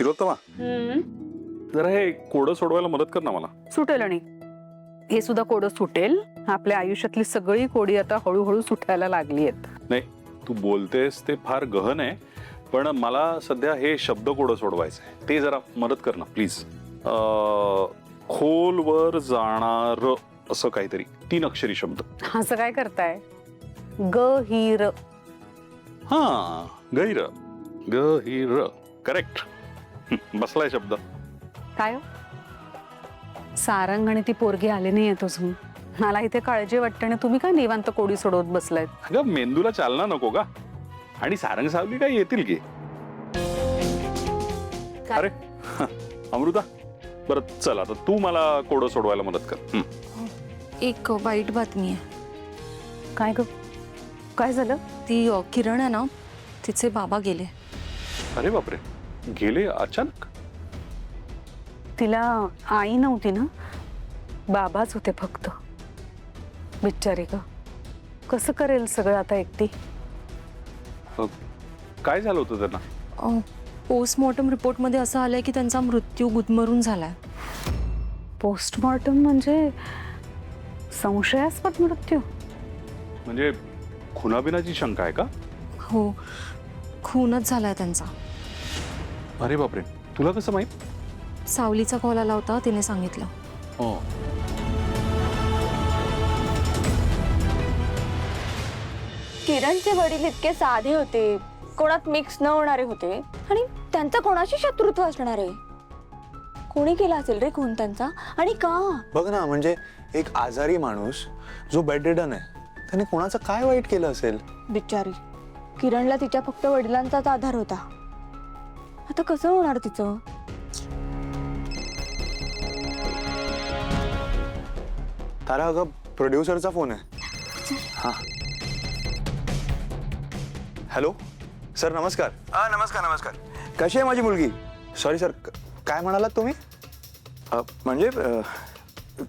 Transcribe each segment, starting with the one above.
तिलोत्तमा, जरा हे कोडं सोडवायला मदत कर ना मला. सुटेल आणि हे सुद्धा कोडं सुटेल. आपल्या आयुष्यातली सगळी कोडी आता हळूहळू सुटायला लागली आहेत. नाही, तू बोलतेस ते फार गहन आहे, पण मला सध्या हे शब्द कोडं सोडवायचं आहे. ते जरा मदत कर ना प्लीज. खोलवर जाणार असं काहीतरी 3 अक्षरी शब्द. असं काय करताय? गहिर. हा, गैर. गहिर. करेक्ट. बसलाय शब्द. काय हो? सारंग आणि ती पोरगी आले नाही आहेत अजून. मला इथे काळजी वाटते आणि तुम्ही काय निवांत कोडी सोडवत बसलायत. अगं मेंदूला चालना नको का? आणि सारंग सावली काय येतील की? अरे अमृता, बरं चल आता तू मला कोडं सोडवायला मदत कर. एक वाईट बातमी आहे. काय ग? काय झालं? ती किरण आहे ना, तिचे बाबा गेले. अरे बापरे, गेले अचानक? तिला आई नव्हती ना, बाबाच होते फक्त. बिचारी ग, कसं करेल सगळं आता एकटी. काय झालं होतं त्यांना? पोस्टमॉर्टम रिपोर्टमध्ये असं आलंय की त्यांचा मृत्यू गुदमरून झालाय. पोस्टमॉर्टम म्हणजे संशयास्पद मृत्यू? म्हणजे खुनाबिनाची शंका आहे का? हो, खूनच झालाय त्यांचा. अरे बापरे, तुला कसं माहित? सावलीचा कॉल आला होता, तिने सांगितलं. हो. किरणचे वडील इतके साधे होते, कोणात मिक्स न होणारे होते, आणि त्यांचं कोणाशी शत्रुत्व असणार आहे? कोणी केला असेल रे खून त्यांचा, आणि का? बघ ना, म्हणजे एक आजारी माणूस जो बेडरिडन आहे, त्याने कोणाचं काय वाईट केलं असेल? बिचारी किरणला तिच्या फक्त वडिलांचाच आधार होता. आता कसं होणार तिचं? तारा, अगं प्रोड्युसरचा फोन आहे. हा, हॅलो सर, नमस्कार. हा, नमस्कार नमस्कार. कशी आहे माझी मुलगी? सॉरी सर, काय म्हणालात तुम्ही? म्हणजे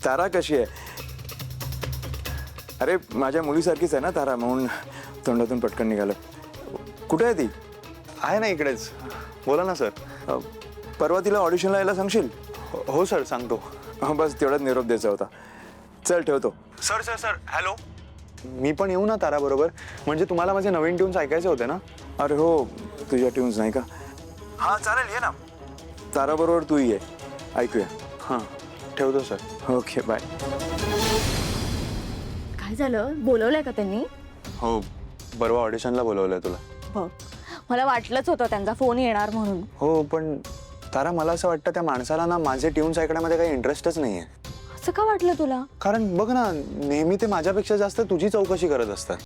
तारा कशी आहे? अरे माझ्या मुलीसारखीच आहे ना तारा, म्हणून तोंडातून पटकन निघालं. कुठे आहे ती? आहे ना इकडेच. बोला ना सर. परवा तिला ऑडिशनला यायला सांगशील? हो सर, सांगतो. बस तेवढाच निरोप द्यायचा होता. चल ठेवतो. Sir sir sir, hello. मी पण येऊ ना तारा बरोबर? म्हणजे तुम्हाला माझे नवीन ट्यून्स ऐकायचे होते ना? अरे हो, तुझ्या ट्यून्स नाही का? हां चालेल, ये ना. तारा बरोबर तू ये, ऐकूया. हां ठेवतो सर. Okay bye. काय झालं? बोलवलंय का त्यांनी? हो, परवा ऑडिशनला बोलवलंय तुला. बघ, मला वाटलंच होतं त्यांचा फोन येणार म्हणून. हो, पण तारा मला असं वाटतं त्या माणसाला ना माझे ट्यून्स ऐकण्यामध्ये काही इंटरेस्टच नाही आहे. असं का वाटलं तुला? कारण बघ ना, नेहमी ते माझ्यापेक्षा जास्त तुझी चौकशी करत असतात.